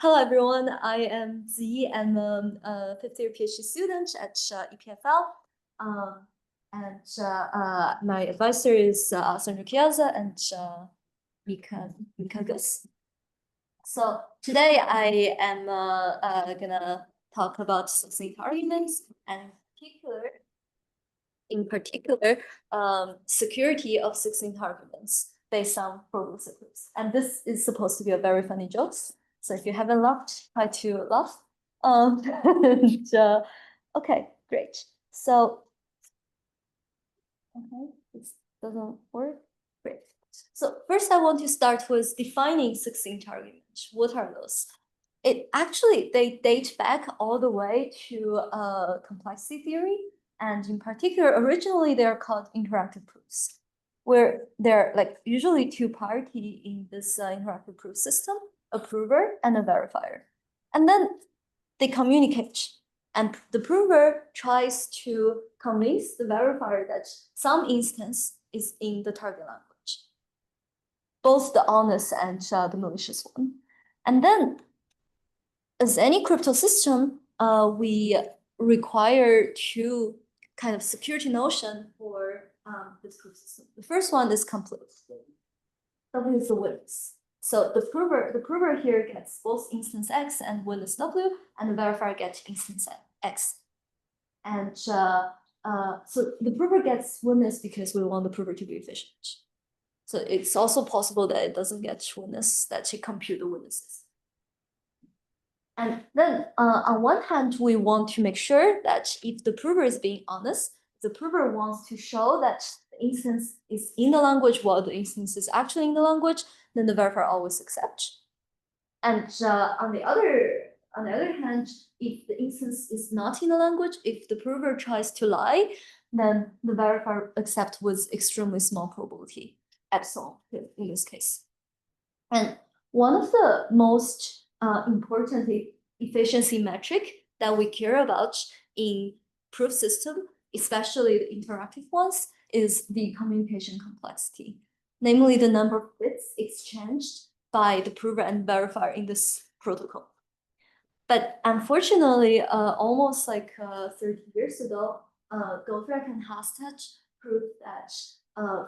Hello everyone, I am Ziyi. I'm a fifth-year PhD student at EPFL. My advisor is Sandra Chiazza and Mika Gus. So today I am gonna talk about succinct arguments and in particular, security of succinct arguments based on probabilistic proofs. And this is supposed to be a very funny joke. So if you haven't laughed, try to laugh. Okay, great. So, okay, this doesn't work. Great. So first, I want to start with defining succinct arguments. What are those? They date back all the way to complexity theory, and in particular, originally they are called interactive proofs, where they're like usually two parties in this interactive proof system, a prover and a verifier, and then they communicate, and the prover tries to convince the verifier that some instance is in the target language, both the honest and the malicious one, and then as any crypto system, we require two kind of security notion for this proof system. The first one is complete. W is the witness. So the prover here gets both instance X and witness W, and the verifier gets instance X. And so the prover gets witness because we want the prover to be efficient. So it's also possible that it doesn't get witness, that it compute the witnesses. And then on one hand, we want to make sure that if the prover is being honest, the prover wants to show that the instance is in the language while the instance is actually in the language, then the verifier always accepts. And on the other hand, if the instance is not in the language, if the prover tries to lie, then the verifier accepts with extremely small probability, epsilon in this case. And one of the most important efficiency metric that we care about in proof system, especially the interactive ones, is the communication complexity, namely the number of bits exchanged by the prover and verifier in this protocol. But unfortunately, almost like 30 years ago, Goldreich and Hastad proved that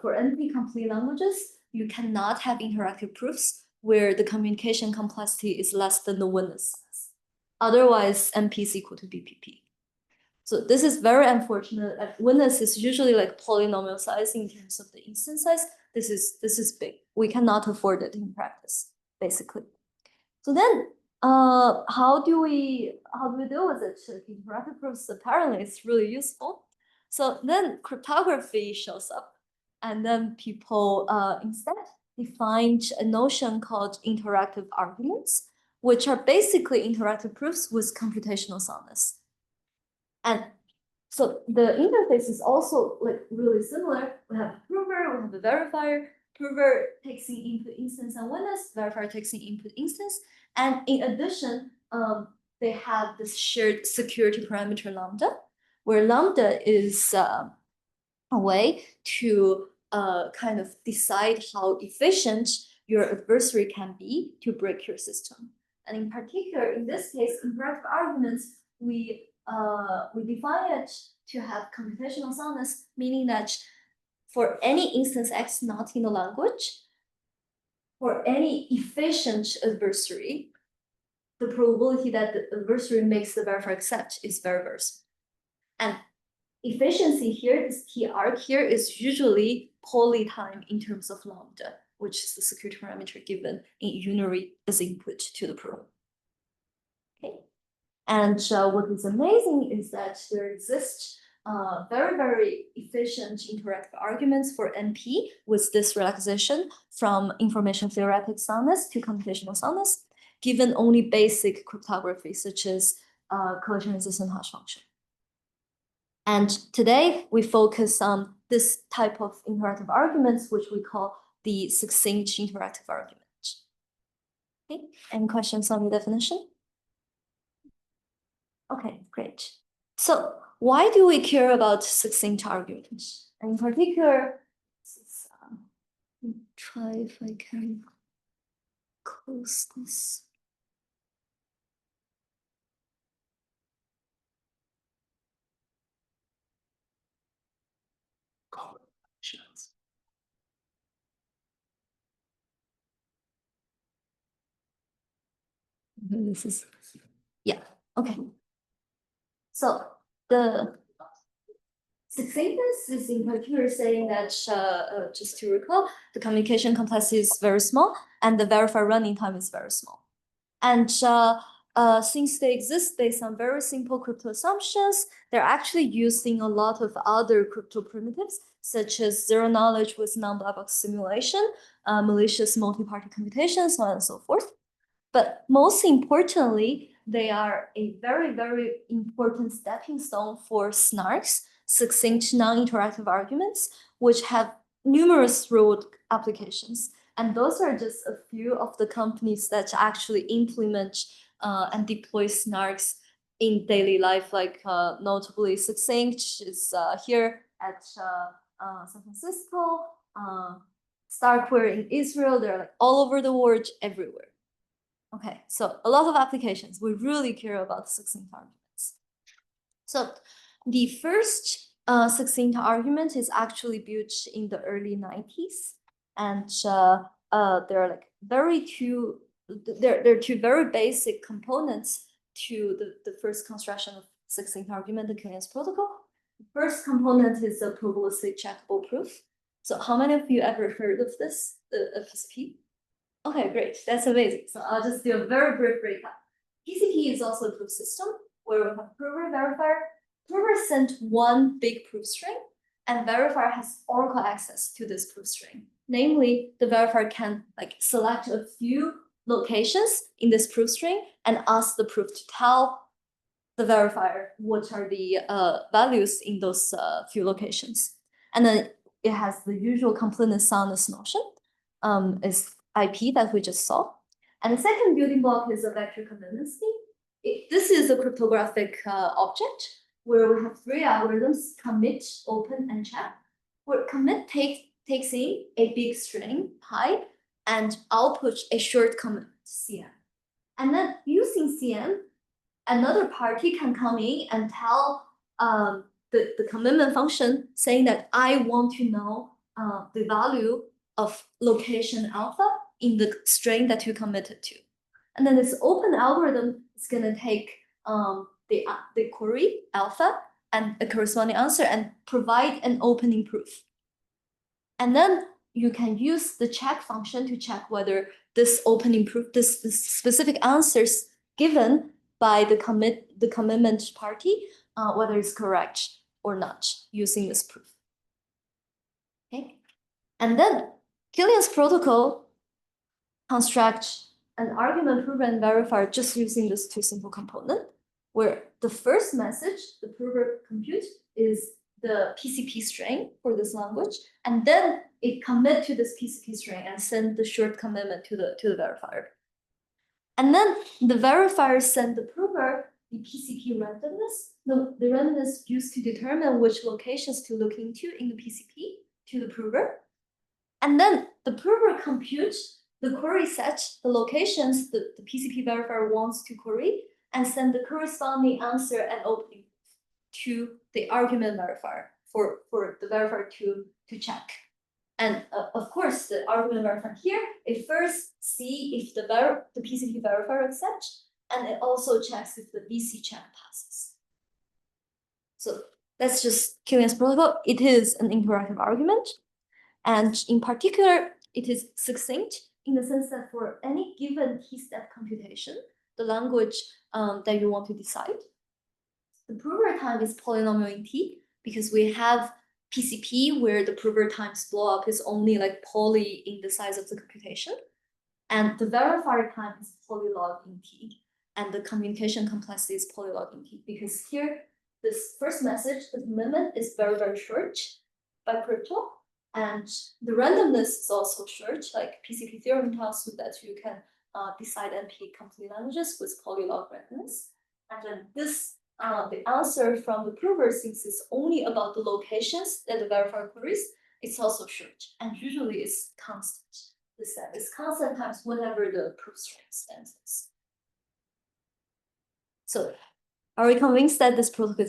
for NP-complete languages, you cannot have interactive proofs where the communication complexity is less than the witness size. Otherwise, NP is equal to BPP. So this is very unfortunate. Witness is usually like polynomial size in terms of the instance size. This is big. We cannot afford it in practice, basically. So then, how do we deal with it? Interactive proofs apparently it's really useful. So then cryptography shows up, and then people instead defined a notion called interactive arguments, which are basically interactive proofs with computational soundness. And so the interface is also like really similar. We have a prover, we have a verifier. Prover takes in input instance and witness, verifier takes in input instance. And in addition, they have this shared security parameter lambda, where lambda is a way to kind of decide how efficient your adversary can be to break your system. And in particular, in this case, interactive arguments, we define it to have computational soundness, meaning that for any instance X not in the language, for any efficient adversary, the probability that the adversary makes the verifier accept is very, very small. And efficiency here, this T arc here, is usually poly time in terms of lambda, which is the security parameter given in unary as input to the probe. Okay. And what is amazing is that there exist very, very efficient interactive arguments for NP with this relaxation from information theoretic soundness to computational soundness, given only basic cryptography, such as collision-resistant hash function. And today, we focus on this type of interactive arguments, which we call the succinct interactive argument. Okay, any questions on the definition? Okay, great. So why do we care about succinct arguments? And in particular, try if I can close this. This is, yeah, okay. So the succinctness is in particular saying that, just to recall, the communication complexity is very small and the verifier running time is very small. And since they exist based on very simple crypto assumptions, they're actually using a lot of other crypto primitives, such as zero knowledge with non-black box simulation, malicious multi-party computation, so on and so forth. But most importantly, they are a very, very important stepping stone for SNARKs, succinct non-interactive arguments, which have numerous real applications. And those are just a few of the companies that actually implement and deploy SNARKs in daily life, like notably Succinct is here at San Francisco, Starkware in Israel. They're like all over the world, everywhere. Okay, so a lot of applications. We really care about succinct arguments. So the first succinct argument is actually built in the early 90s. And there are like there are two very basic components to the first construction of succinct argument, the Kilian's protocol. The first component is the probabilistic checkable proof. So how many of you ever heard of this, the PCP? Okay, great. That's amazing. So I'll just do a very brief recap. PCP is also a proof system where we have prover, verifier. Prover sent one big proof string, and verifier has oracle access to this proof string. Namely, the verifier can like select a few locations in this proof string and ask the proof to tell the verifier what are the values in those few locations. And then it has the usual completeness soundness notion. Is IP that we just saw. And the second building block is a vector commitment scheme. This is a cryptographic object where we have three algorithms: commit, open, and check. Where commit takes in a big string, pi, and outputs a short commitment, CM. And then using CM, another party can come in and tell the commitment function saying that I want to know the value of location alpha in the string that you committed to. And then this open algorithm is going to take the query alpha and a corresponding answer and provide an opening proof. And then you can use the check function to check whether this opening proof, this specific answers given by the commitment party, whether it's correct or not using this proof. Okay, and then Kilian's protocol constructs an argument prover and verifier just using this two simple component, where the first message, the prover compute, is the PCP string for this language, and then it commit to this PCP string and send the short commitment to the verifier. And then the verifier send the prover the PCP randomness, the randomness used to determine which locations to look into in the PCP to the prover. And then the prover computes the query set, the locations the PCP verifier wants to query, and send the corresponding answer and opening to the argument verifier for the verifier to check. And of course, the argument verifier here, it first see if the PCP verifier accepts, and it also checks if the VC check passes. So that's just Kilian's protocol. It is an interactive argument. And in particular, it is succinct in the sense that for any given t-step computation, the language that you want to decide, the prover time is polynomial in t, because we have PCP where the prover times blow up is only like poly in the size of the computation. And the verifier time is polylog in t. And the communication complexity is polylog in t, because here, this first message, the commitment is very, very short by crypto. And the randomness is also short, like PCP theorem tells you that you can decide NP complete languages with polylog randomness. And then this, the answer from the prover, since it's only about the locations that the verifier queries, it's also short. And usually it's constant. The set is constant times whatever the proof string stands. So are we convinced that this protocol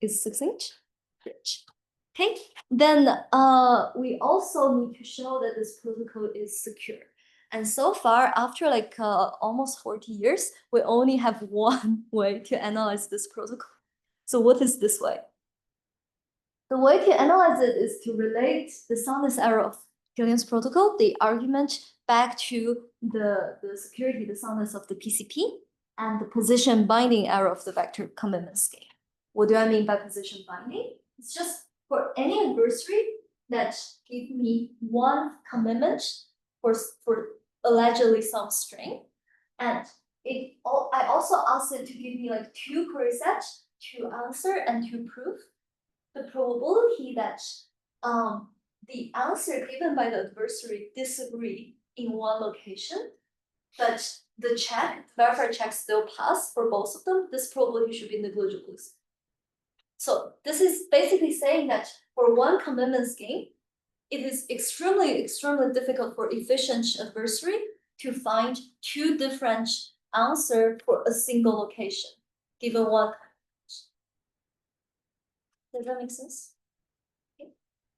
is succinct? Rich. Okay, then we also need to show that this protocol is secure. And so far, after like almost 40 years, we only have one way to analyze this protocol. So what is this way? The way to analyze it is to relate the soundness error of Kilian's protocol, the argument, back to the security, the soundness of the PCP, and the position binding error of the vector commitment scheme. What do I mean by position binding? It's just for any adversary that give me one commitment for allegedly some string, and I also ask it to give me like two query sets to answer and to prove. The probability that the answer given by the adversary disagree in one location, but the verifier check still pass for both of them, this probability should be negligible. So this is basically saying that for one commitment scheme, it is extremely difficult for efficient adversary to find two different answers for a single location, given one. Does that make sense? Okay.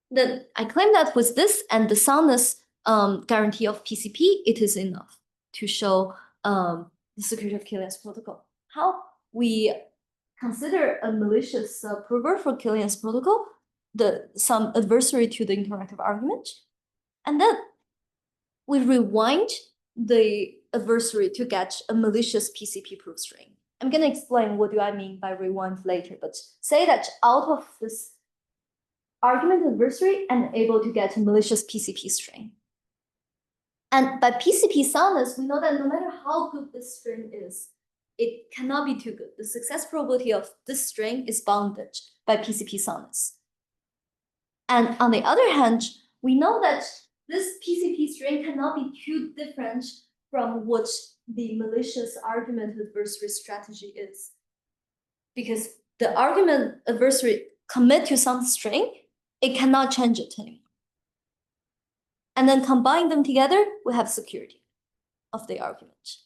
Then I claim that with this and the soundness guarantee of PCP, it is enough to show the security of Kilian's protocol. How we consider a malicious prover for Kilian's protocol, some adversary to the interactive argument, and then we rewind the adversary to get a malicious PCP proof string. I'm going to explain what do I mean by rewind later, but say that out of this argument adversary, I'm able to get a malicious PCP string. And by PCP soundness, we know that no matter how good this string is, it cannot be too good. The success probability of this string is bounded by PCP soundness. And on the other hand, we know that this PCP string cannot be too different from what the malicious argument adversary strategy is. Because the argument adversary commit to some string, it cannot change it anymore. And then combine them together, we have security of the argument.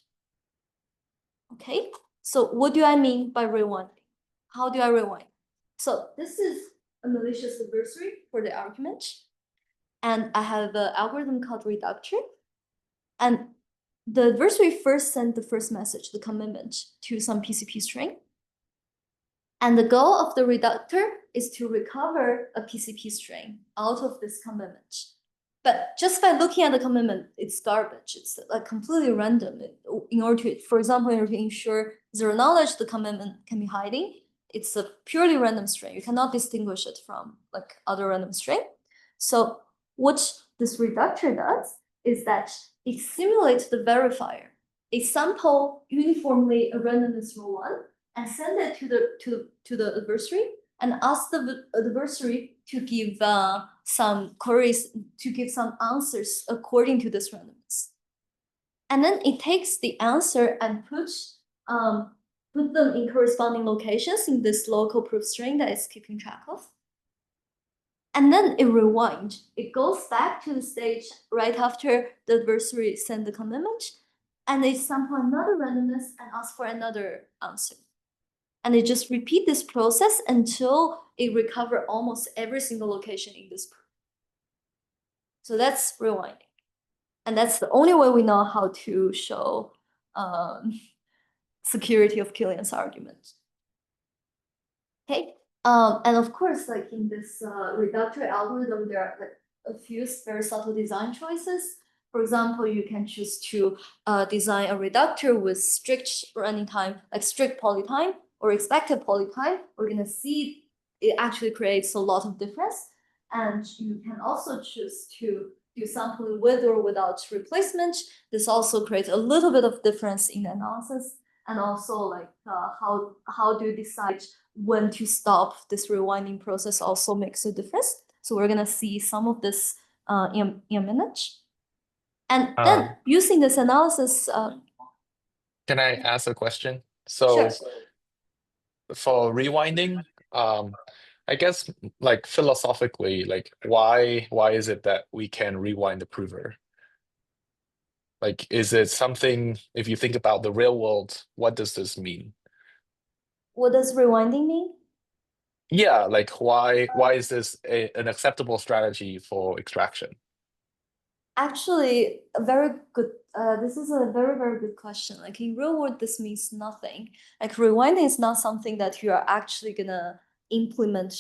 Okay, so what do I mean by rewinding? How do I rewind? So this is a malicious adversary for the argument. And I have an algorithm called reductor. And the adversary first sent the first message, the commitment, to some PCP string. And the goal of the reductor is to recover a PCP string out of this commitment. But just by looking at the commitment, it's garbage. It's like completely random. In order to, for example, in order to ensure zero knowledge, the commitment can be hiding. It's a purely random string. You cannot distinguish it from like other random string. So what this reductor does is that it simulates the verifier. It sample uniformly a randomness row one and send it to the adversary and ask the adversary to give some queries, to give some answers according to this randomness. And then it takes the answer and put them in corresponding locations in this local proof string that it's keeping track of. And then it rewinds. It goes back to the stage right after the adversary sent the commitment, and it sample another randomness and ask for another answer. And it just repeat this process until it recover almost every single location in this proof. So that's rewinding. And that's the only way we know how to show security of Kilian's argument. Okay. And of course, like in this reductor algorithm, there are like a few very subtle design choices. For example, you can choose to design a reductor with strict running time, like strict polytime or expected polytime. We're gonna see it actually creates a lot of difference. And you can also choose to do sampling with or without replacement. This also creates a little bit of difference in the analysis. And also like how do you decide when to stop this rewinding process also makes a difference. So we're gonna see some of this in a minute. And then using this analysis. Can I ask a question? So sure. For rewinding, I guess like philosophically, like why is it that we can rewind the prover? Like, is it something, if you think about the real world, what does this mean? What does rewinding mean? Yeah, like why is this an acceptable strategy for extraction? Actually, a very good. This is a very, very good question. Like in real world, this means nothing. Like rewinding is not something that you are actually gonna implement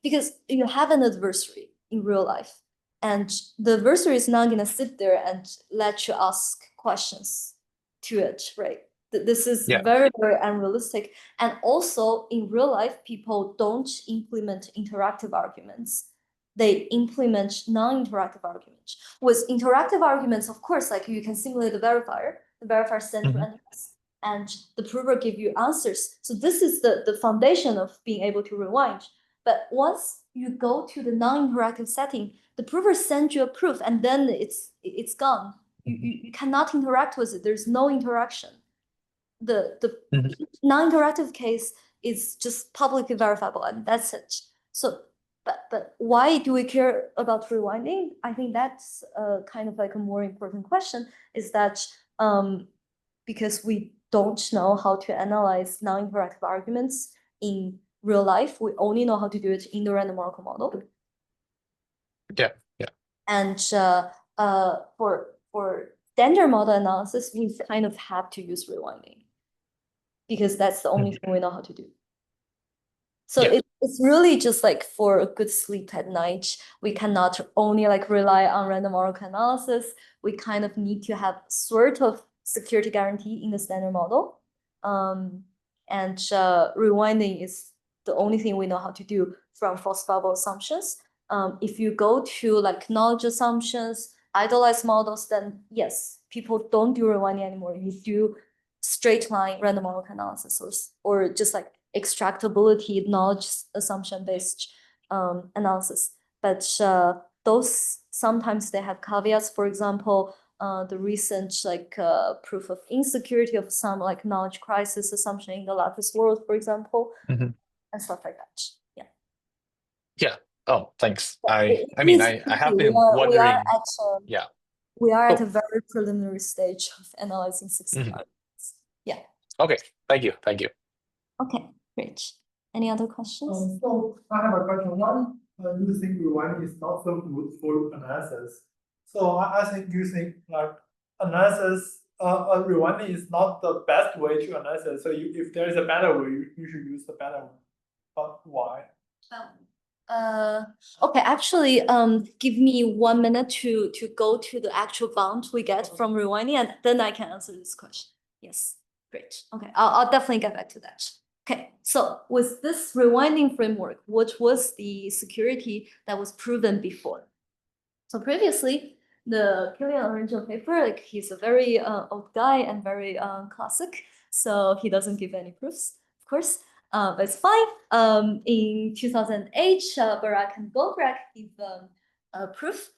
because you have an adversary in real life, and the adversary is not gonna sit there and let you ask questions to it, right? This is Yeah. very, very unrealistic. And also in real life, people don't implement interactive arguments, they implement non-interactive arguments. With interactive arguments, of course, like you can simulate the verifier sends Hmm. randomness, and the prover give you answers. So this is the foundation of being able to rewind. But once you go to the non-interactive setting, the prover sends you a proof, and then it's gone. You cannot interact with it. There's no interaction. The Hmm. non-interactive case is just publicly verifiable, and that's it. So, but why do we care about rewinding? I think that's kind of like a more important question. Is that because we don't know how to analyze non-interactive arguments in real life. We only know how to do it in the random Merkle model. Yeah. Yeah. And for standard model analysis, we kind of have to use rewinding because that's the only Mhm. thing we know how to do. So Yeah. it's really just like for a good sleep at night. We cannot only like rely on random oracle analysis. We kind of need to have sort of security guarantee in the standard model. And rewinding is the only thing we know how to do from false probable assumptions. If you go to like knowledge assumptions, idealized models, then yes, people don't do rewinding anymore. You do straight line random oracle analysis or just like extractability knowledge assumption based analysis. But those sometimes they have caveats. For example, the recent like proof of insecurity of some like knowledge crisis assumption in the lattice world, for example, Hmm. and stuff like that. Yeah. Yeah. Oh, thanks. I mean, It is I tricky. have been wondering. At Yeah. we are at a Oh. very preliminary stage of analyzing succinct Mhm. arguments. Yeah. Okay. Thank you. Thank you. Okay, great. Any other questions? So I have a question. One, you think rewinding is not so good for analysis. So I think you think like analysis, rewinding is not the best way to analysis. So if there is a better way, you should use the better one. But why? Okay, actually, give me 1 minute to go to the actual bound we get from rewinding, and then I can answer this question. Yes, great. Okay, I'll definitely get back to that. Okay, so with this rewinding framework, what was the security that was proven before? So previously, the Kilian original paper, like he's a very old guy and very classic, so he doesn't give any proofs, of course. But it's fine. In 2008, Barak and Goldberg give a proof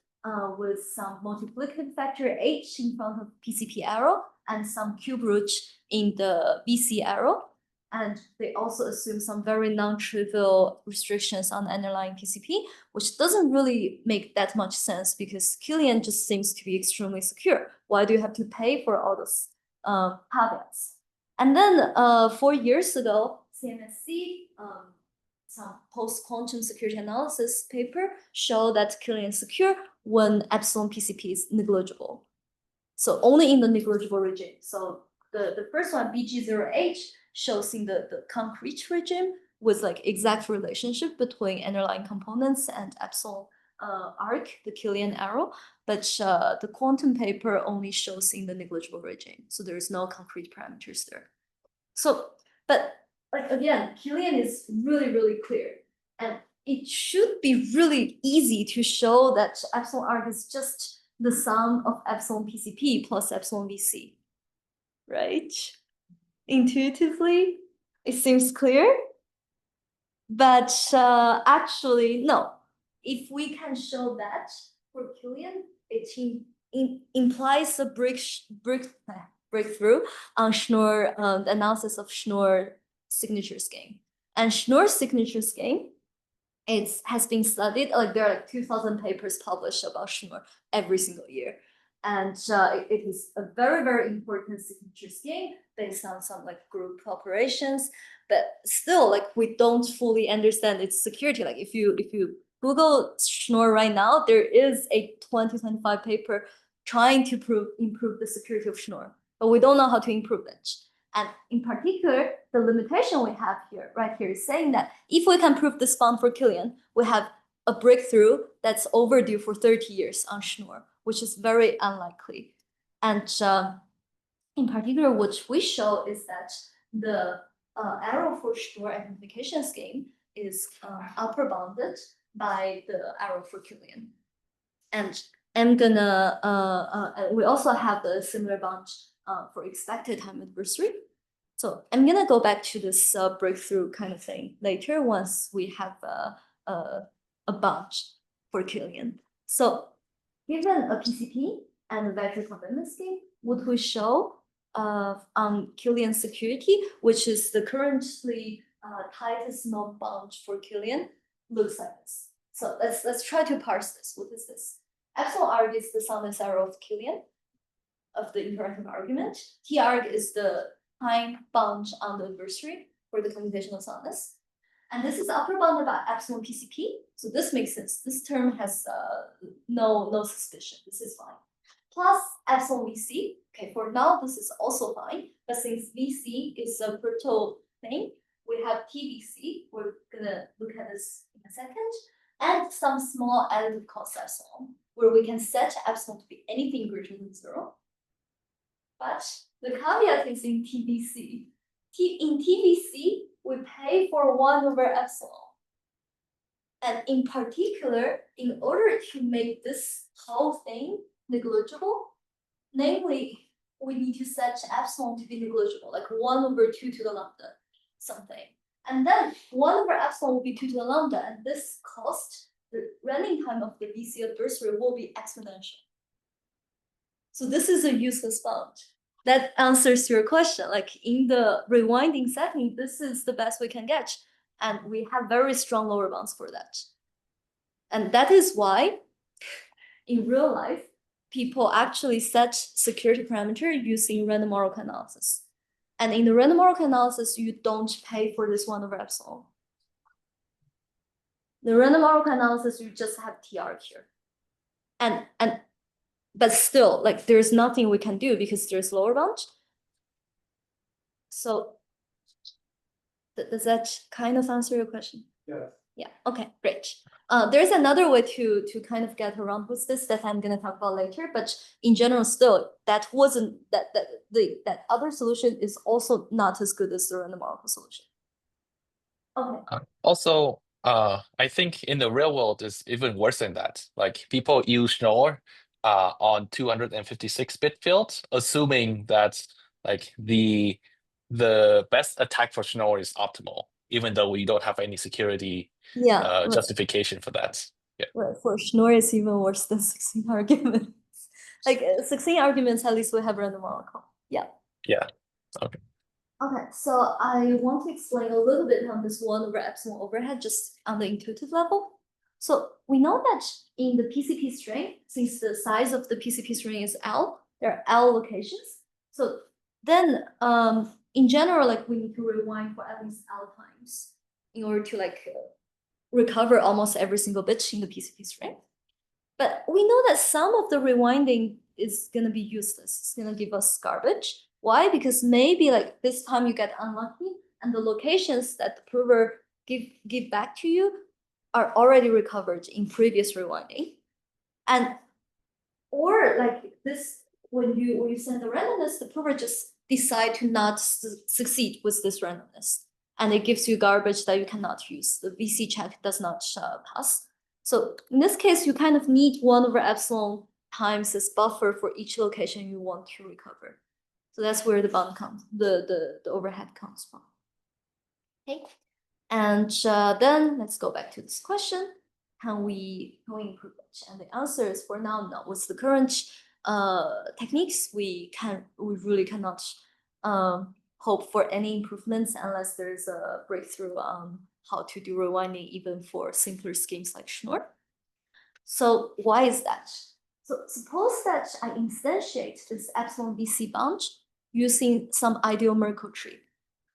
with some multiplicative factor H in front of PCP arrow and some cube root in the BC arrow. And they also assume some very non-trivial restrictions on the underlying PCP, which doesn't really make that much sense because Kilian just seems to be extremely secure. Why do you have to pay for all those caveats? And then 4 years ago, CMSC, some post-quantum security analysis paper show that Kilian is secure when epsilon PCP is negligible. So only in the negligible regime. So the first one, BG0H, shows in the concrete regime with like exact relationship between underlying components and epsilon arc, the Kilian arrow. But the quantum paper only shows in the negligible regime. So there is no concrete parameters there. So, but like again, Kilian is really, really clear. And it should be really easy to show that epsilon arc is just the sum of epsilon PCP plus epsilon VC, right? Intuitively, it seems clear, but actually, no. If we can show that for Kilian, it implies a breakthrough on Schnorr, the analysis of Schnorr signature scheme. And Schnorr signature scheme, it has been studied, like there are like 2,000 papers published about Schnorr every single year. And it is a very, very important signature scheme based on some like group operations, but still like we don't fully understand its security. Like if you Google Schnorr right now, there is a 2025 paper trying to improve the security of Schnorr, but we don't know how to improve it. And in particular, the limitation we have here, right here, is saying that if we can prove this bound for Kilian, we have a breakthrough that's overdue for 30 years on Schnorr, which is very unlikely. And in particular, what we show is that the arrow for Schnorr identification scheme is upper bounded by the arrow for Kilian. And I'm gonna, we also have the similar bound for expected time adversary. So I'm gonna go back to this breakthrough kind of thing later once we have a bunch for Kilian. So given a PCP and a vector complement scheme, what we show on Kilian security, which is the currently tightest known bound for Kilian, looks like this. So let's try to parse this. What is this? Epsilon arg is the soundness arrow of Kilian of the interactive argument. T arg is the time bound on the adversary for the computational soundness. And this is upper bounded by epsilon PCP. So this makes sense. This term has no suspicion. This is fine. Plus epsilon VC. Okay, for now, this is also fine. But since VC is a crypto thing, we have TVC. We're gonna look at this in a second. And some small additive cost epsilon, where we can set epsilon to be anything greater than 0. But the caveat is in TVC. In TVC, we pay for 1 over epsilon. And in particular, in order to make this whole thing negligible, namely, we need to set epsilon to be negligible, like 1 over 2 to the lambda, something. And then 1 over epsilon will be 2 to the lambda, and this cost, the running time of the VC adversary will be exponential. So this is a useless bound. That answers your question. Like in the rewinding setting, this is the best we can get. And we have very strong lower bounds for that. And that is why in real life, people actually set security parameter using random oracle analysis. And in the random oracle analysis, you don't pay for this 1 over epsilon. The random oracle analysis, you just have TR here. But still, like there's nothing we can do because there's lower bound. So does that kind of answer your question? Yes. Yeah, okay, great. There's another way to kind of get around with this that I'm gonna talk about later, but in general, still, that wasn't that other solution is also not as good as the random oracle solution. Okay. Also, I think in the real world is even worse than that. Like people use Schnorr on 256-bit fields, assuming that like the best attack for Schnorr is optimal, even though we don't have any security justification for that. Yeah. Right. For Schnorr, it's even worse than succinct arguments. Like succinct arguments, at least we have random oracle. Yeah. Yeah. Okay. Okay, so I want to explain a little bit on this 1 over epsilon overhead just on the intuitive level. So we know that in the PCP string, since the size of the PCP string is L, there are L locations. So then in general, like we need to rewind for at least L times in order to like recover almost every single bit in the PCP string. But we know that some of the rewinding is gonna be useless. It's gonna give us garbage. Why? Because maybe like this time you get unlucky and the locations that the prover give back to you are already recovered in previous rewinding. And or like this, when you send the randomness, the prover just decide to not succeed with this randomness. And it gives you garbage that you cannot use. The VC check does not pass. So in this case, you kind of need 1 over epsilon times this buffer for each location you want to recover. So that's where the bound comes, the overhead comes from. Okay, and then let's go back to this question: Can we improve it? And the answer is for now no. With the current techniques, we really cannot hope for any improvements unless there's a breakthrough on how to do rewinding even for simpler schemes like Schnorr. So why is that? So suppose that I instantiate this epsilon VC bound using some ideal Merkle tree.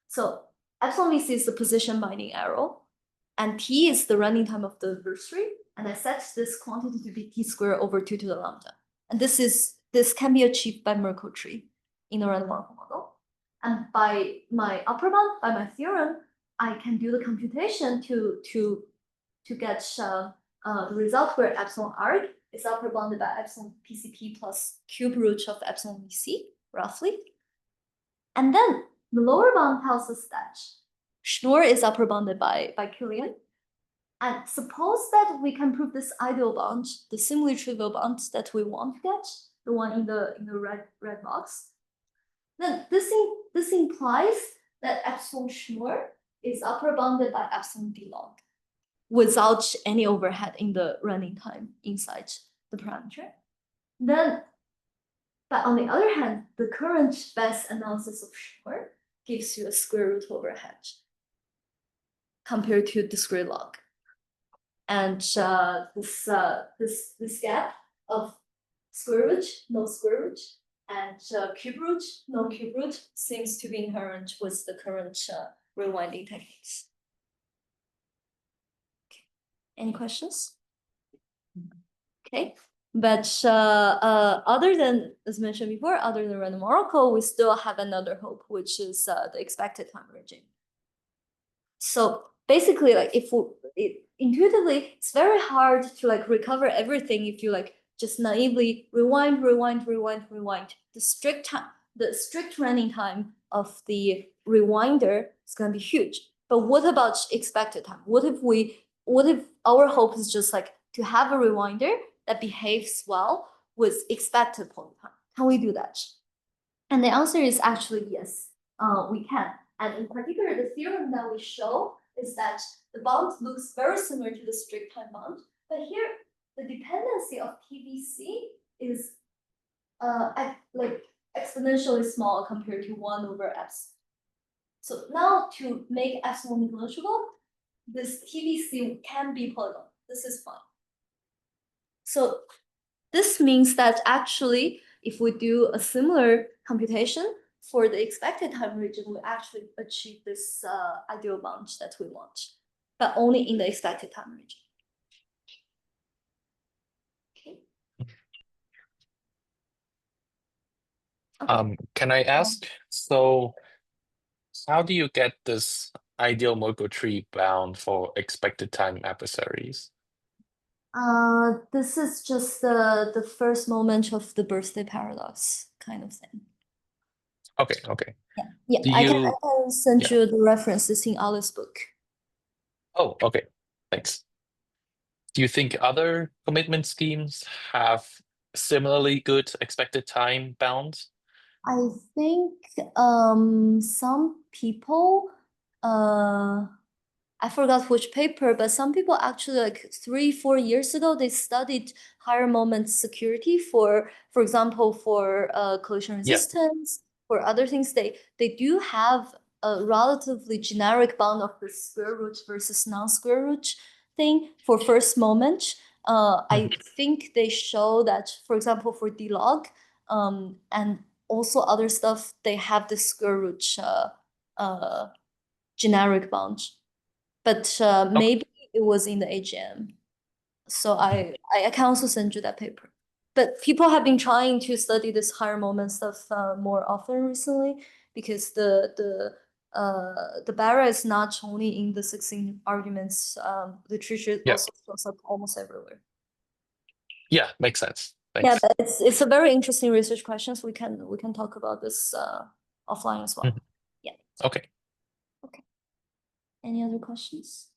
So epsilon VC is the position binding arrow, and T is the running time of the adversary, and I set this quantity to be T squared over 2 to the lambda. And this can be achieved by Merkle tree in a random walk model. And by my upper bound, by my theorem, I can do the computation to get the result where epsilon arg is upper bounded by epsilon PCP plus cube root of epsilon VC, roughly. And then the lower bound tells us that Schnorr is upper bounded by Kilian. And suppose that we can prove this ideal bound, the similarly trivial bound that we want to get, the one in the red box. Then this implies that epsilon Schnorr is upper bounded by epsilon d log without any overhead in the running time inside the parameter. Then, but on the other hand, the current best analysis of Schnorr gives you a square root overhead compared to discrete log. And this gap of square root, no square root, and cube root, no cube root, seems to be inherent with the current rewinding techniques. Okay. Any questions? Okay, but other than, as mentioned before, other than random oracle, we still have another hope, which is the expected time regime. So basically, like intuitively, it's very hard to like recover everything if you like just naively rewind. The strict running time of the rewinder is going to be huge. But what about expected time? What if our hope is just like to have a rewinder that behaves well with expected point time? Can we do that? And the answer is actually yes, we can. And in particular, the theorem that we show is that the bound looks very similar to the strict time bound, but here the dependency of TVC is like exponentially small compared to 1 over epsilon. So now to make epsilon negligible, this TVC can be polynomial. This is fine. So this means that actually, if we do a similar computation for the expected time region, we actually achieve this ideal bound that we want, but only in the expected time region. Okay. Can I ask, so how do you get this ideal Merkle tree bound for expected time adversaries? This is just the first moment of the birthday paradox kind of thing. Okay. Yeah. I can send you the references in Alice's book. Oh, okay. Thanks. Do you think other commitment schemes have similarly good expected time bounds? I think some people I forgot which paper, but some people actually like 3-4 years ago, they studied higher moment security for example, for collision resistance, for other things. They do have a relatively generic bound of the square root versus non-square root thing for first moment. I think they show that, for example, for D log and also other stuff, they have the square root generic bound. But maybe it was in the AGM. So I can also send you that paper. But people have been trying to study this higher moment stuff more often recently because the barrier is not only in the succinct arguments, literature also shows up almost everywhere. Yeah, makes sense. Thanks. Yeah, but it's a very interesting research question. So we can talk about this offline as well. Yeah. Okay. Any other questions?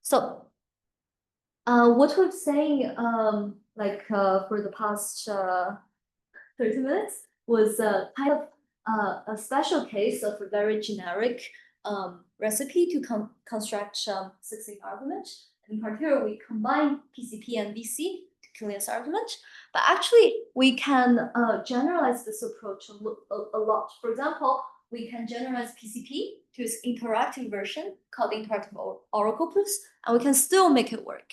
So, what we're saying, for the past 30 minutes was kind of a special case of a very generic recipe to construct succinct argument. In particular, we combine PCP and VC to Kilian's argument. But actually, we can generalize this approach a lot. For example, we can generalize PCP to its interactive version called interactive oracle proofs, and we can still make it work.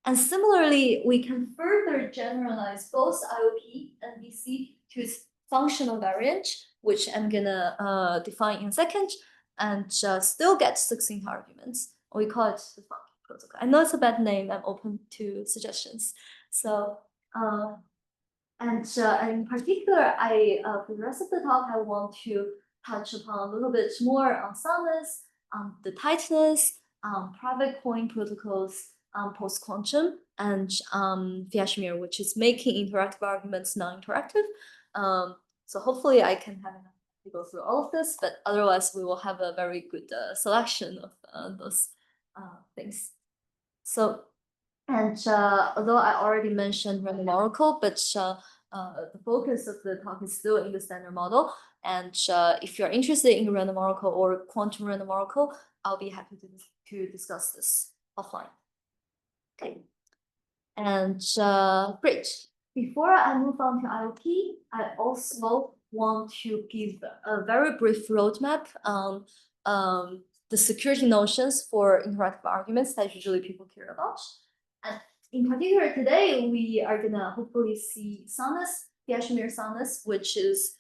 And similarly, we can further generalize both IOP and BC to its functional variant, which I'm gonna define in a second, and still get succinct arguments. We call it the funky protocol. I know it's a bad name. I'm open to suggestions. So, and in particular, for the rest of the talk, I want to touch upon a little bit more on soundness, the tightness, private coin protocols, post-quantum, and Fiat-Shamir, which is making interactive arguments non-interactive. So hopefully I can have enough to go through all of this, but otherwise we will have a very good selection of those things. So, and although I already mentioned random oracle, but the focus of the talk is still in the standard model. And if you're interested in random oracle or quantum random oracle, I'll be happy to discuss this offline. Okay. And great. Before I move on to IOP, I also want to give a very brief roadmap on the security notions for interactive arguments that usually people care about. And in particular, today we are gonna hopefully see soundness, Fiat-Shamir soundness, which is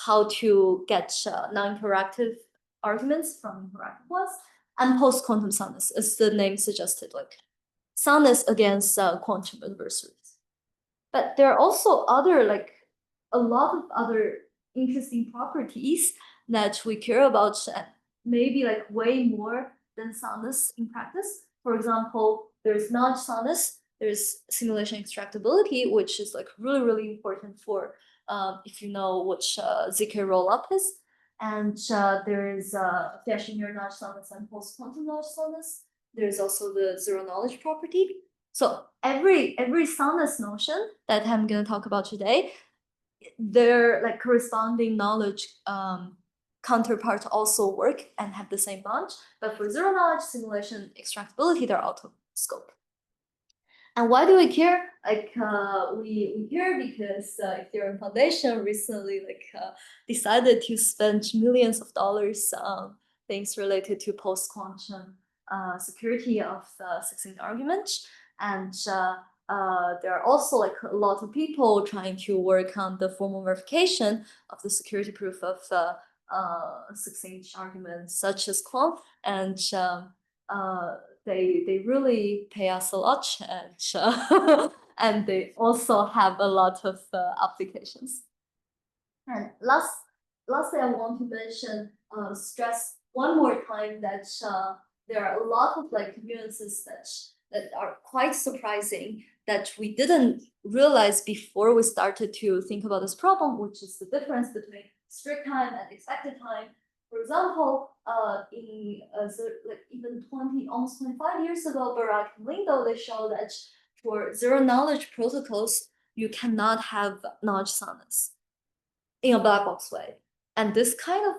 how to get non-interactive arguments from interactive ones, and post-quantum soundness, as the name suggested, like soundness against quantum adversaries. But there are also a lot of other interesting properties that we care about, maybe way more than soundness in practice. For example, there's knowledge soundness, there's simulation extractability, which is really, really important for if you know what ZK rollup is. And there is Fiat-Shamir knowledge soundness and post-quantum knowledge soundness. There's also the zero knowledge property. So every soundness notion that I'm going to talk about today, their corresponding knowledge counterparts also work and have the same bunch. But for zero knowledge, simulation, extractability, they're out of scope. And why do we care? We care because Ethereum Foundation recently decided to spend millions of dollars on things related to post-quantum security of succinct argument. And there are also a lot of people trying to work on the formal verification of the security proof of succinct arguments such as Guan. And they really pay us a lot, and and they also have a lot of applications. And lastly, I want to mention, stress one more time that there are a lot of nuances that are quite surprising that we didn't realize before we started to think about this problem, which is the difference between strict time and expected time. For example, in even almost 25 years ago, Barak and Lindo, they showed that for zero knowledge protocols, you cannot have knowledge soundness in a black box way. And this kind of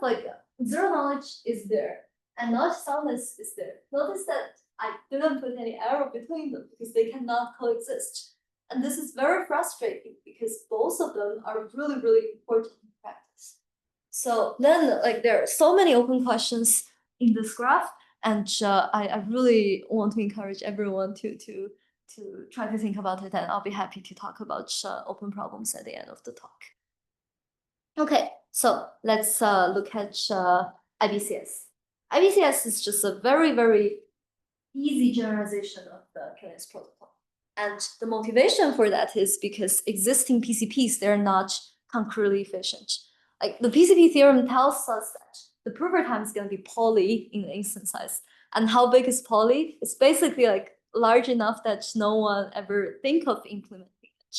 zero knowledge is there and knowledge soundness is there. Notice that I didn't put any arrow between them because they cannot coexist. And this is very frustrating because both of them are really, really important in practice. So then there are so many open questions in this graph, and I really want to encourage everyone to try to think about it, and I'll be happy to talk about open problems at the end of the talk. Okay, so let's look at IBCS. IBCS is just a very, very easy generalization of the Kilian's protocol. And the motivation for that is because existing PCPs, they're not concurrently efficient. The PCP theorem tells us that the prover time is going to be poly in the instance size. And how big is poly? It's basically large enough that no one ever think of implementing it.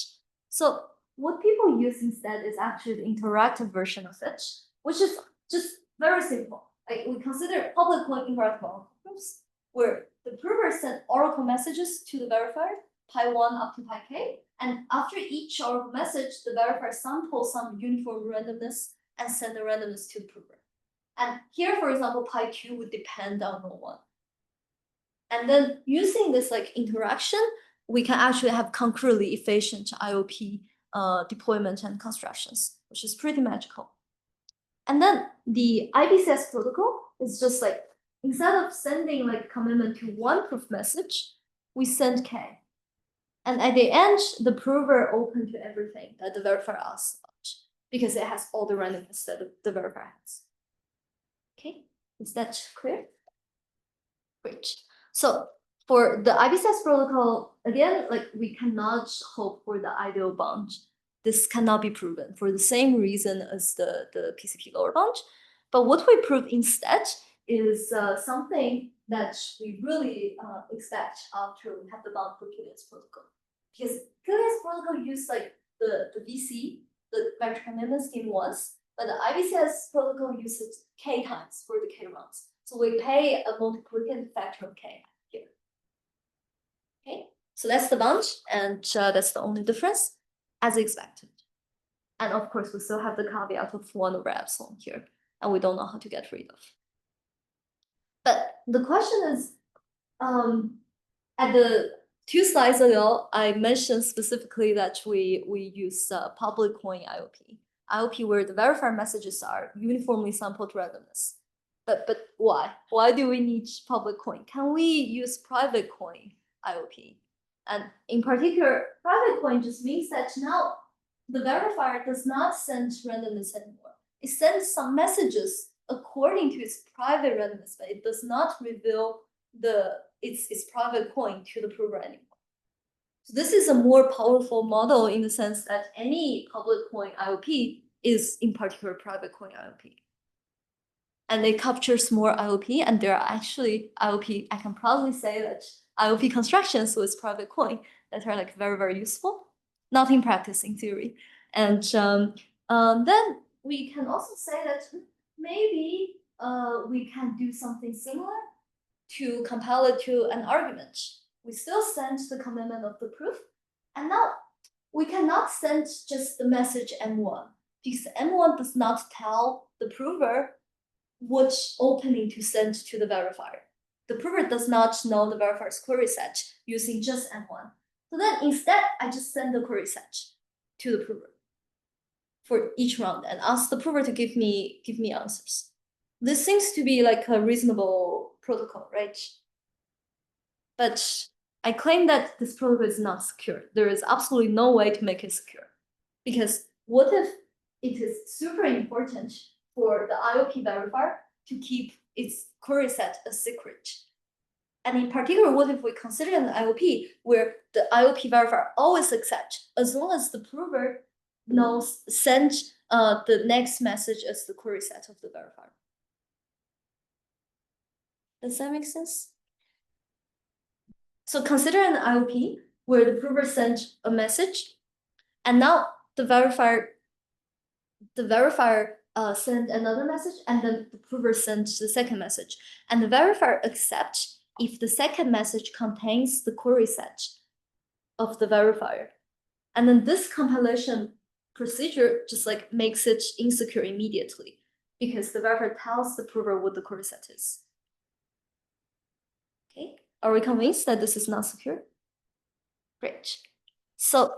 So what people use instead is actually the interactive version of it, which is just very simple. We consider public key interactive oracle proofs, where the prover sends oracle messages to the verifier, pi 1 up to pi k, and after each oracle message, the verifier samples some uniform randomness and send the randomness to the prover. And here, for example, pi q would depend on no one. And then using this interaction, we can actually have concurrently efficient IOP deployment and constructions, which is pretty magical. And then the IBCS protocol is just like, instead of sending like commitment to one proof message, we send K. And at the end, the prover open to everything that the verifier asks about, because it has all the randomness that the verifier has. Okay, is that clear? Great. So for the IBCS protocol, again, like we cannot hope for the ideal bound. This cannot be proven for the same reason as the PCP lower bound. But what we prove instead is something that we really expect after we have the bound for Kilian's protocol. Because Kilian's protocol used like the VC, the vector commitment scheme once, but the IBCS protocol uses K times for the K rounds. So we pay a multiplicative factor of K here. Okay, so that's the bound, and that's the only difference, as expected. And of course, we still have the caveat of 1/epsilon here, and we don't know how to get rid of. But the question is, at the 2 slides ago, I mentioned specifically that we use public coin IOP where the verifier messages are uniformly sampled randomness. But why? Why do we need public coin? Can we use private coin IOP? And in particular, private coin just means that now the verifier does not send randomness anymore. It sends some messages according to its private randomness, but it does not reveal its private coin to the prover anymore. So this is a more powerful model in the sense that any public coin IOP is in particular private coin IOP. And it captures more IOP, and there are actually IOP, I can proudly say that IOP constructions with private coin that are like very, very useful, not in practice, in theory. And then we can also say that maybe we can do something similar to compile it to an argument. We still send the commitment of the proof, and now we cannot send just the message M1, because M1 does not tell the prover which opening to send to the verifier. The prover does not know the verifier's query set using just M1. So then instead, I just send the query set to the prover for each round and ask the prover to give me answers. This seems to be like a reasonable protocol, right? But I claim that this protocol is not secure. There is absolutely no way to make it secure. Because what if it is super important for the IOP verifier to keep its query set a secret? And in particular, what if we consider an IOP where the IOP verifier always accepts, as long as the prover knows send the next message as the query set of the verifier? Does that make sense? So consider an IOP where the prover sent a message, and now the verifier send another message, and then the prover sends the second message, and the verifier accepts if the second message contains the query set of the verifier. And then this compilation procedure just like makes it insecure immediately, because the verifier tells the prover what the query set is. Okay, are we convinced that this is not secure? Great. So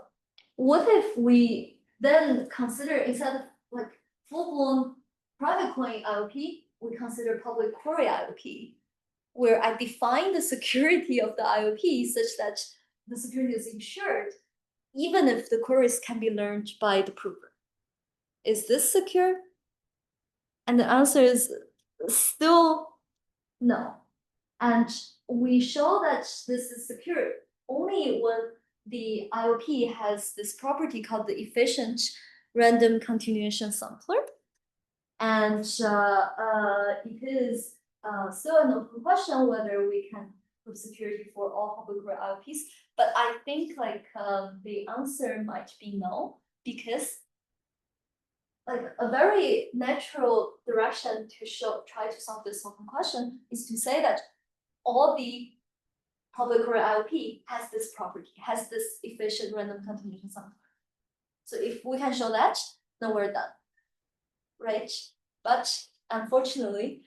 what if we then consider, instead of like full-blown private coin IOP, we consider public query IOP, where I define the security of the IOP such that the security is ensured, even if the queries can be learned by the prover. Is this secure? And the answer is still no. And we show that this is secure only when the IOP has this property called the efficient random continuation sampler. And it is still an open question whether we can prove security for all public query IOPs. But I think like the answer might be no, because like a very natural direction to try to solve this open question is to say that all the public query IOP has this property, has this efficient random continuation sampler. So if we can show that, then we're done, right? But unfortunately,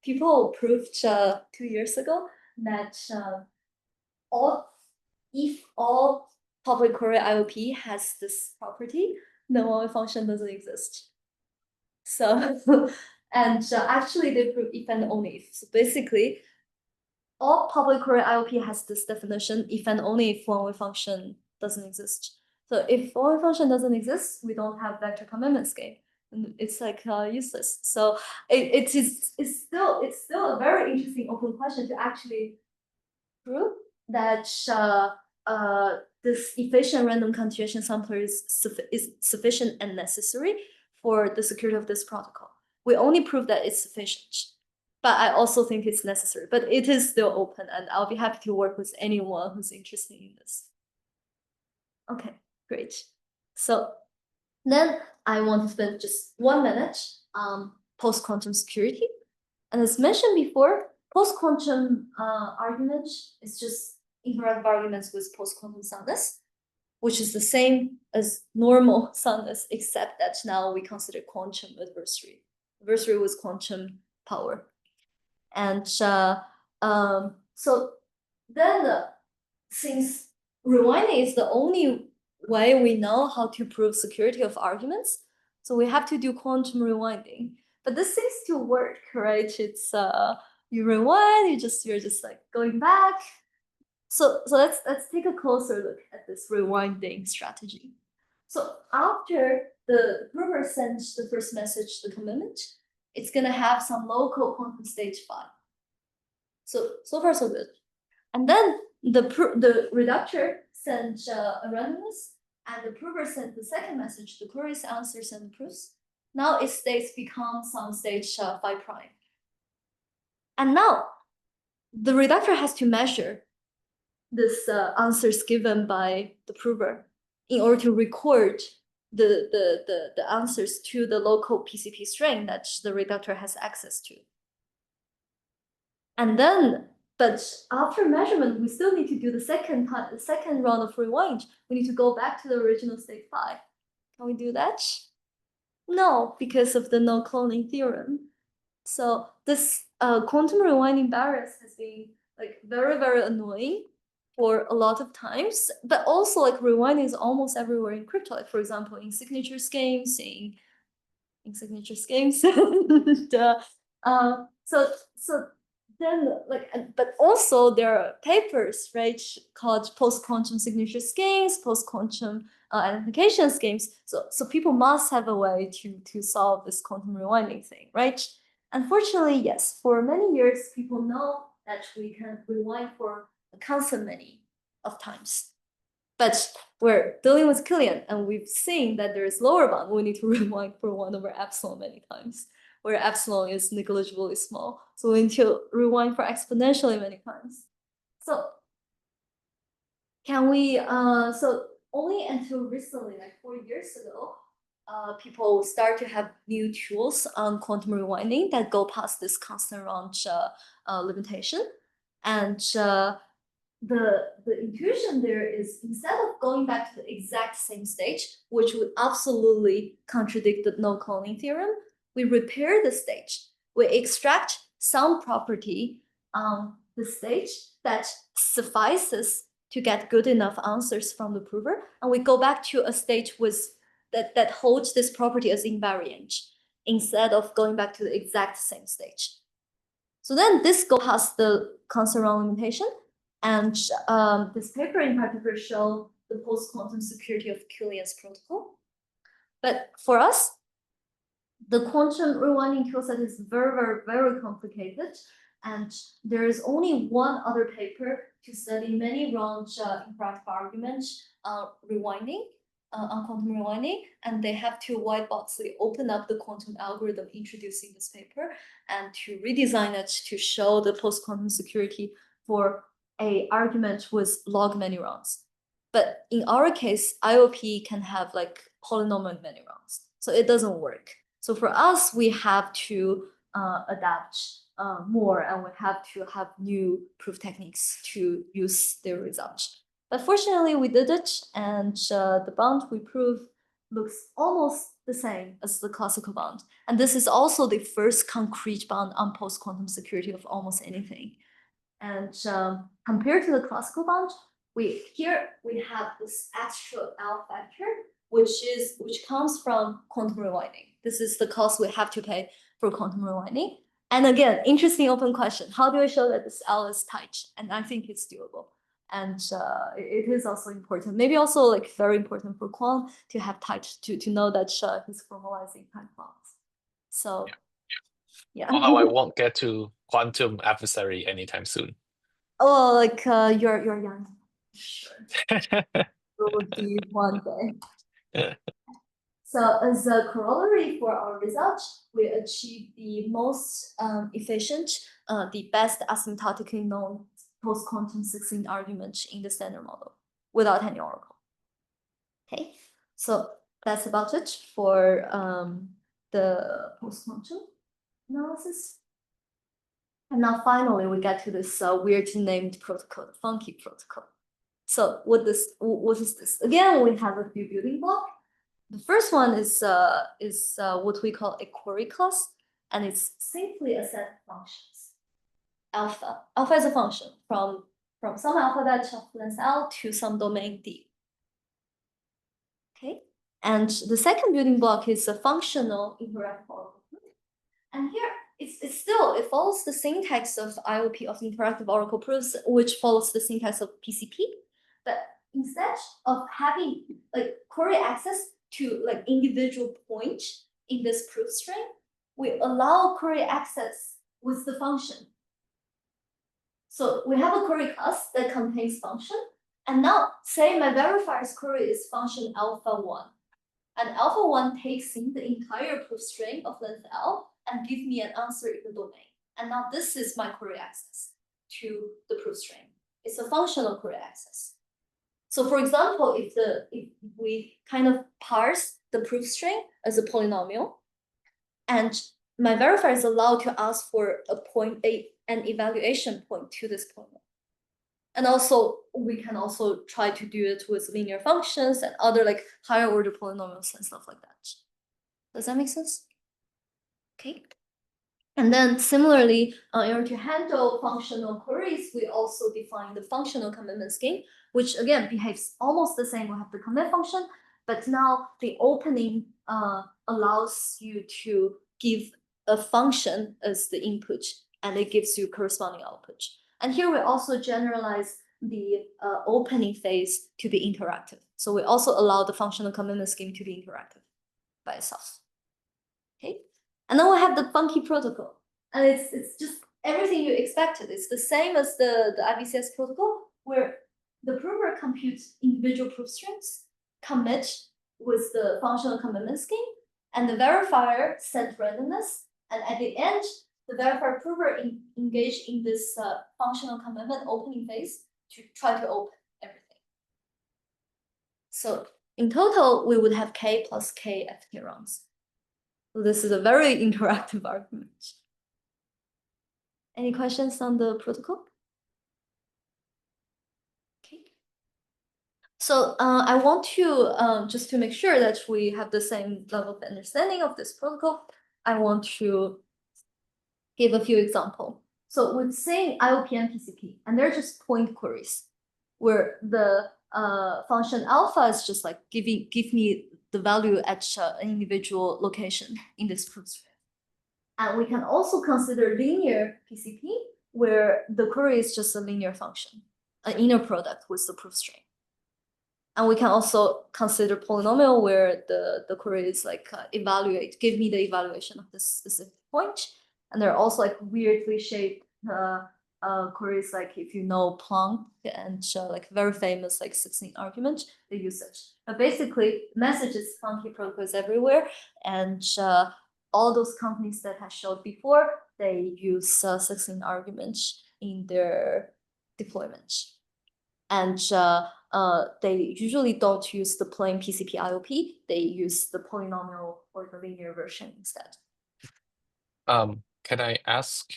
people proved 2 years ago that if all public query IOP has this property, then one function doesn't exist. So, and actually they prove if and only if. So basically, all public Fourier IOP has this definition, if and only if one-way function doesn't exist. So if one-way function doesn't exist, we don't have vector commitment scheme. And it's like useless. So it's still a very interesting open question to actually prove that this efficient random continuation sampler is sufficient and necessary for the security of this protocol. We only prove that it's sufficient, but I also think it's necessary. But it is still open, and I'll be happy to work with anyone who's interested in this. Okay, great. So then I want to spend just 1 minute on post-quantum security. And as mentioned before, post-quantum argument is just interactive arguments with post-quantum soundness, which is the same as normal soundness, except that now we consider quantum adversary with quantum power. And so then since rewinding is the only way we know how to prove security of arguments, so we have to do quantum rewinding. But this seems to work, right? It's you rewind, you're just like going back. So let's take a closer look at this rewinding strategy. So after the prover sends the first message, the commitment, it's gonna have some local quantum state phi. So far so good. And then the reductor sends a randomness, and the prover sends the second message, the queries, answers, and proofs. Now its states become some state phi prime. And now the reductor has to measure this answers given by the prover in order to record the answers to the local PCP string that the reductor has access to. And then, but after measurement, we still need to do the second round of rewind. We need to go back to the original state phi. Can we do that? No, because of the no cloning theorem. So this quantum rewinding barriers has been like very, very annoying for a lot of times, but also like rewinding is almost everywhere in crypto. Like for example, in signature schemes, in signature schemes. And, so then like, but also there are papers, right, called post-quantum signature schemes, post-quantum identification schemes. So people must have a way to solve this quantum rewinding thing, right? Unfortunately, yes, for many years, people know that we can rewind for a constant many of times. But we're dealing with Kilian, and we've seen that there is lower bound. We need to rewind for 1/epsilon many times, where epsilon is negligibly small. So we need to rewind for exponentially many times. So can we, so only until recently, like 4 years ago, people start to have new tools on quantum rewinding that go past this constant range limitation. And the intuition there is, instead of going back to the exact same stage, which would absolutely contradict the no cloning theorem, we repair the stage. We extract some property on the stage that suffices to get good enough answers from the prover, and we go back to a stage with that holds this property as invariant, instead of going back to the exact same stage. So then this goes past the constant round limitation, and this paper in particular shows the post-quantum security of Kilian's protocol. But for us, the quantum rewinding toolset is very, very, very complicated, and there is only one other paper to study many rounds interactive arguments rewinding, on quantum rewinding, and they have to white boxly open up the quantum algorithm introducing this paper and to redesign it to show the post-quantum security for a argument with log many rounds. But in our case, IOP can have like polynomial many rounds, so it doesn't work. So for us, we have to adapt more, and we have to have new proof techniques to use their results. But fortunately, we did it, and the bound we proved looks almost the same as the classical bound. And this is also the first concrete bound on post-quantum security of almost anything. And compared to the classical bound, here we have this extra L factor which comes from quantum rewinding. This is the cost we have to pay for quantum rewinding. And again, interesting open question. How do I show that this L is tight? And I think it's doable. And it is also important, maybe also like very important for Guan to have tight, to know that he's formalizing tight bonds. So yeah. Although I won't get to quantum adversary anytime soon. Oh, like you're young. Sure. We will see one day. So as a corollary for our result, we achieve the most efficient, the best asymptotically known post-quantum succinct argument in the standard model without any oracle. Okay, so that's about it for the post-quantum analysis. And now finally we get to this weird named protocol, the funky protocol. So what is this? Again, we have a few building blocks. The first one is what we call a query class, and it's simply a set of functions. Alpha. Alpha is a function from some alphabet of length L to some domain D. Okay, and the second building block is a functional interactive oracle proof. And here it follows the syntax of IOP of interactive oracle proofs, which follows the syntax of PCP, but instead of having like query access to like individual point in this proof string, we allow query access with the function. So we have a query class that contains function, and now say my verifier's query is function alpha1, and alpha1 takes in the entire proof string of length L and give me an answer in the domain. And now this is my query access to the proof string. It's a functional query access. So for example, if we kind of parse the proof string as a polynomial, and my verifier is allowed to ask for an evaluation point to this polynomial. And also we can also try to do it with linear functions and other like higher order polynomials and stuff like that. Does that make sense? Okay. And then similarly, in order to handle functional queries, we also define the functional commitment scheme, which again behaves almost the same. We have the commit function, but now the opening allows you to give a function as the input, and it gives you corresponding output. And here we also generalize the opening phase to be interactive. So we also allow the functional commitment scheme to be interactive by itself. Okay. And then we have the funky protocol, and it's just everything you expected. It's the same as the IBCS protocol, where the prover computes individual proof strings, commit with the functional commitment scheme, and the verifier set randomness, and at the end, the verifier prover engage in this functional commitment opening phase to try to open everything. So in total, we would have K plus K FT rounds. So this is a very interactive argument. Any questions on the protocol? Okay. So I want to, just to make sure that we have the same level of understanding of this protocol, I want to give a few examples. So we're saying IOP and PCP, and they're just point queries, where the function alpha is just like give me the value at an individual location in this proof string. And we can also consider linear PCP, where the query is just a linear function, an inner product with the proof string. And we can also consider polynomial, where the query is like give me the evaluation of this specific point. And there are also like weirdly shaped queries, like if you know Planck and like very famous like succinct argument, they use such. But basically, messages funky protocols everywhere, and all those companies that I showed before, they use succinct arguments in their deployment, and they usually don't use the plain PCP IOP. They use the polynomial or the linear version instead. Can I ask?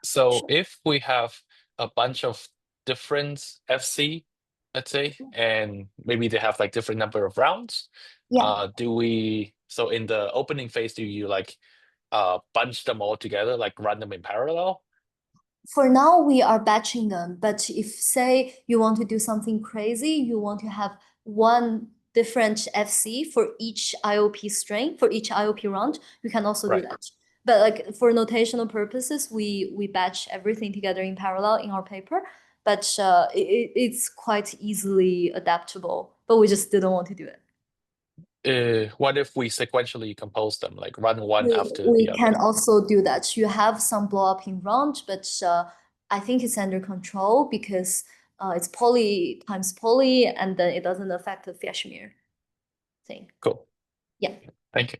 So Sure. if we have a bunch of different FC, let's say, and maybe they have like different number of rounds, Yeah. so in the opening phase, do you like bunch them all together, like run them in parallel? For now, we are batching them, but if say you want to do something crazy, you want to have one different FC for each IOP string, for each IOP round, you can also do Right. that. But like for notational purposes, we batch everything together in parallel in our paper. But it's quite easily adaptable, but we just didn't want to do it. What if we sequentially compose them, like run one after We the can other? also do that. You have some blow up in round, but I think it's under control because it's poly times poly, and then it doesn't affect the Fiat-Shamir thing. Cool. Yeah. Thank you.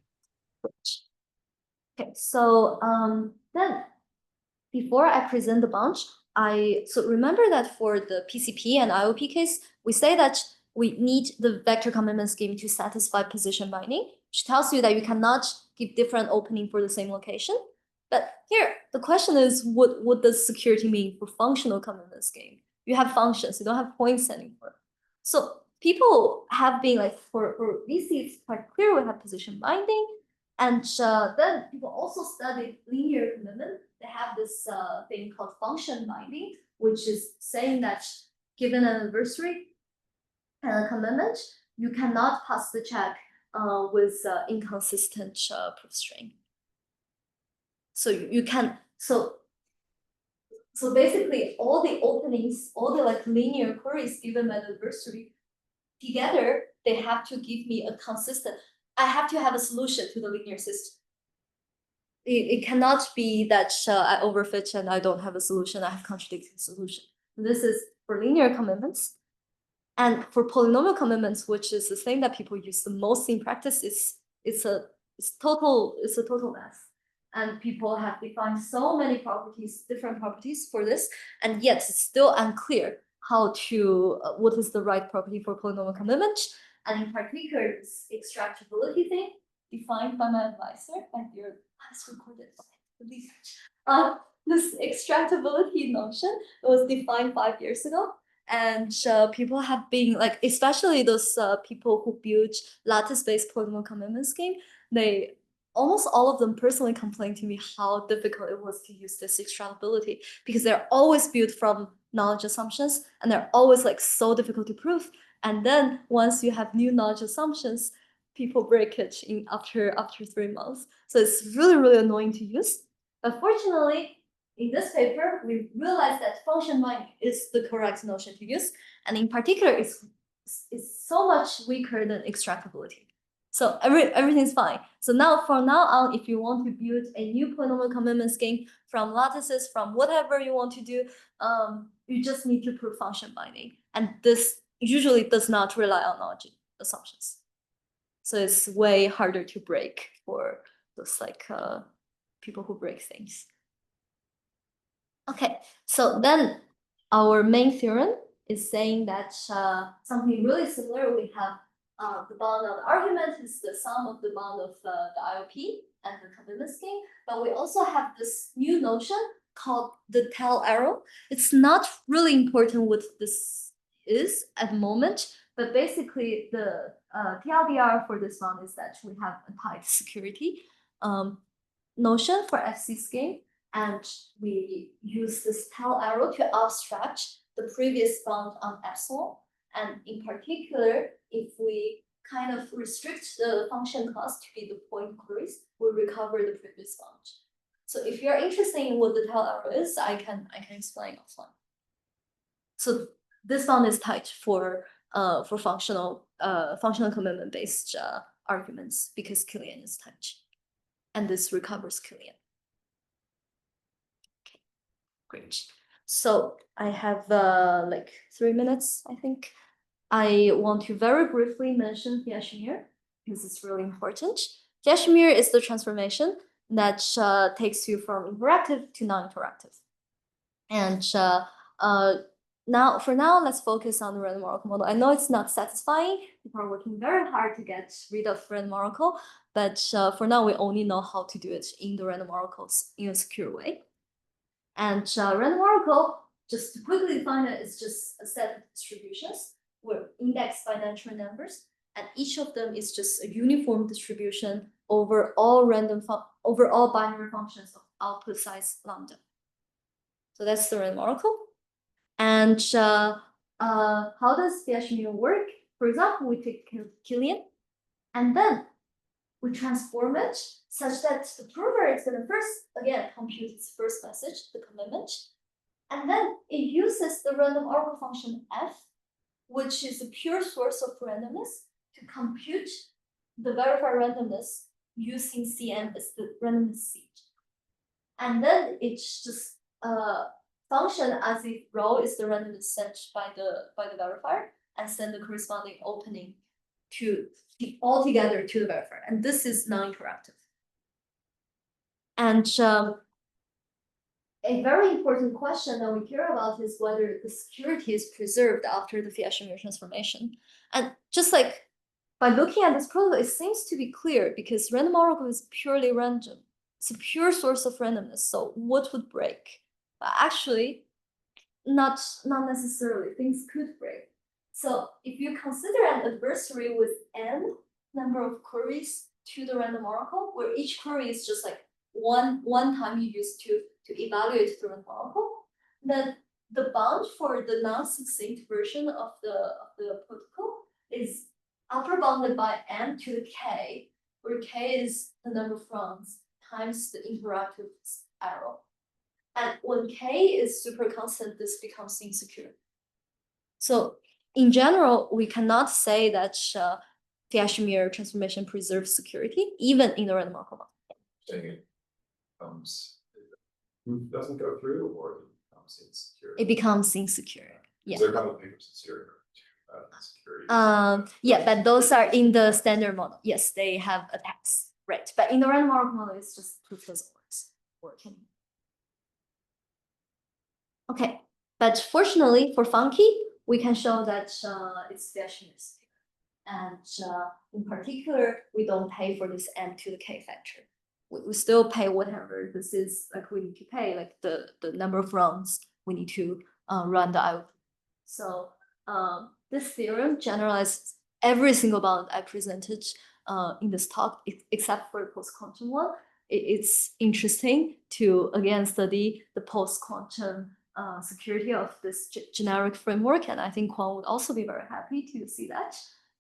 Okay, so then before I present the bunch, so remember that for the PCP and IOP case, we say that we need the vector commitment scheme to satisfy position binding, which tells you that you cannot give different opening for the same location. But here, the question is, what does security mean for functional commitment scheme? You have functions, you don't have points anymore. So people have been like, for VC, it's quite clear we have position binding. And then people also studied linear commitment. They have this thing called function binding, which is saying that given an adversary and a commitment, you cannot pass the check with inconsistent proof string. So you can, so basically all the openings, all the like linear queries given by the adversary together, they have to give me a consistent, I have to have a solution to the linear system. It cannot be that I overfit and I don't have a solution, I have contradicting solution. This is for linear commitments. And for polynomial commitments, which is the thing that people use the most in practice, it's a total mess. And people have defined so many properties, different properties for this, and yet it's still unclear how to, what is the right property for polynomial commitment. And in particular, this extractability thing defined by my advisor, my dear, let's record it. This extractability notion was defined 5 years ago. And people have been like, especially those people who built lattice-based polynomial commitment scheme, they almost all of them personally complained to me how difficult it was to use this extractability because they're always built from knowledge assumptions and they're always like so difficult to prove. And then once you have new knowledge assumptions, people break it in after 3 months. So it's really, really annoying to use. But fortunately, in this paper, we realized that function binding is the correct notion to use. And in particular, it's so much weaker than extractability. So everything's fine. So now, from now on, if you want to build a new polynomial commitment scheme from lattices, from whatever you want to do, you just need to prove function binding. And this usually does not rely on knowledge assumptions. So it's way harder to break for those like people who break things. Okay, so then our main theorem is saying that something really similar. We have the bound of the argument is the sum of the bound of the IOP and the commitment scheme. But we also have this new notion called the tail arrow. It's not really important what this is at the moment, but basically the TLDR for this one is that we have a tight security notion for FC scheme. And we use this tail arrow to abstract the previous bound on epsilon. And in particular, if we kind of restrict the function class to be the point queries, we recover the previous bound. So if you're interested in what the tail arrow is, I can explain offline. So this bound is tight for functional commitment based arguments because Kilian is tight, and this recovers Kilian. Great. So I have like 3 minutes, I think. I want to very briefly mention Fiat-Shamir because it's really important. Fiat-Shamir is the transformation that takes you from interactive to non-interactive. And for now, let's focus on the random oracle model. I know it's not satisfying. People are working very hard to get rid of random oracle, but for now, we only know how to do it in the random oracles in a secure way. And random oracle, just to quickly define it, is just a set of distributions were indexed by natural numbers, and each of them is just a uniform distribution over all binary functions of output size lambda. So that's the random oracle. And how does Fiat-Shamir work? For example, we take Kilian, and then we transform it such that the prover is going to first, again, compute its first message, the commitment, and then it uses the random oracle function f, which is a pure source of randomness, to compute the verified randomness using Cn as the randomness seed. And then it's just function as if row is the randomness sent by the verifier, and send the corresponding opening to altogether to the verifier. And this is non-interactive. And a very important question that we care about is whether the security is preserved after the Fiat-Shamir transformation. And just like by looking at this protocol, it seems to be clear because random oracle is purely random. It's a pure source of randomness. So what would break? Actually, not necessarily. Things could break. So if you consider an adversary with n number of queries to the random oracle, where each query is just like one time you use to evaluate the random oracle, then the bound for the non-succinct version of the protocol is upper bounded by n to the k, where k is the number of rounds times the interactive arrow. And when k is super constant, this becomes insecure. So in general, we cannot say that Fiat-Shamir transformation preserves security, even in the random oracle model. Saying it doesn't go through, or it becomes insecure. It becomes insecure. Yeah. There are a couple of papers insecure. Security. Yeah, but those are in the standard model. Yes, they have attacks, right? But in the random oracle model, it's just proof doesn't working. Okay, but fortunately for Funky, we can show that it's Fiat-Shamir secure. And in particular, we don't pay for this n to the k factor. We still pay whatever this is, like we need to pay, like the number of rounds we need to run the IOP. So this theorem generalizes every single bound I presented in this talk, except for the post-quantum one. It's interesting to, again, study the post-quantum security of this generic framework, and I think Guan would also be very happy to see that.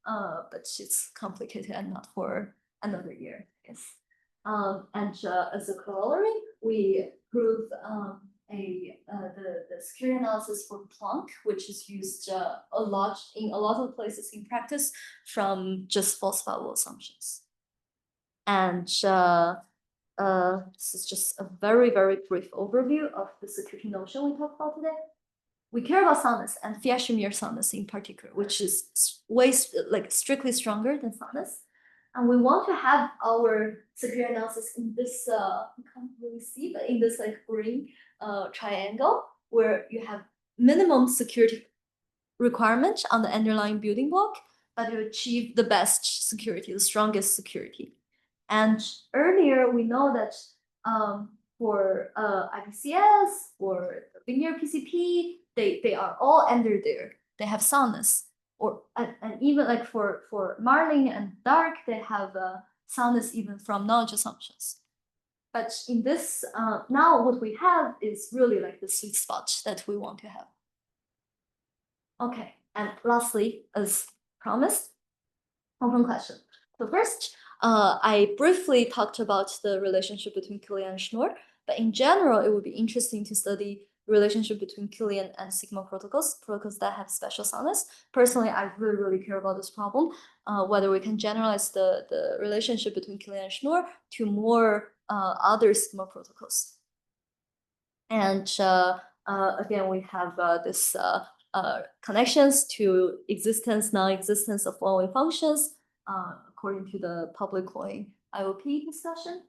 But it's complicated and not for another year, I guess. And as a corollary, we prove the security analysis for Planck, which is used a lot of places in practice from just falsifiable assumptions. And this is just a very, very brief overview of the security notion we talked about today. We care about soundness and Fiat-Shamir soundness in particular, which is way strictly stronger than soundness. And we want to have our security analysis in this, you can't really see, but in this like green triangle, where you have minimum security requirement on the underlying building block, but you achieve the best security, the strongest security. And earlier we know that for IPCS, for linear PCP, they are all under there. They have soundness. And even like for Marlin and Dark, they have soundness even from knowledge assumptions. But in this, now what we have is really like the sweet spot that we want to have. Okay, and lastly, as promised, open question. So first, I briefly talked about the relationship between Kilian and Schnorr, but in general, it would be interesting to study relationship between Kilian and Sigma protocols that have special soundness. Personally, I really care about this problem, whether we can generalize the relationship between Kilian and Schnorr to more other Sigma protocols. And again, we have this connections to existence, non-existence of one-way functions, according to the public coin IOP discussion,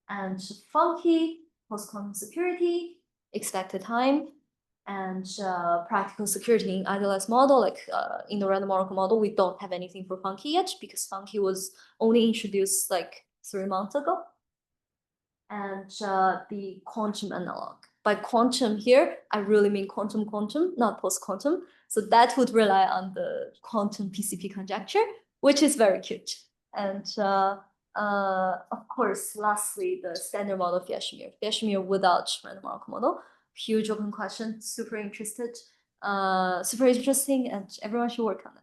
and Funky, post-quantum security, expected time, and practical security in idealized model. Like in the random oracle model, we don't have anything for Funky yet because Funky was only introduced like 3 months ago. And the quantum analog. By quantum here, I really mean quantum, not post-quantum. So that would rely on the quantum PCP conjecture, which is very cute. And of course, lastly, the standard model Fiat-Shamir. Fiat-Shamir without random oracle model. Huge open question, super interesting, and everyone should work on it.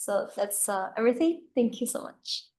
So that's everything. Thank you so much.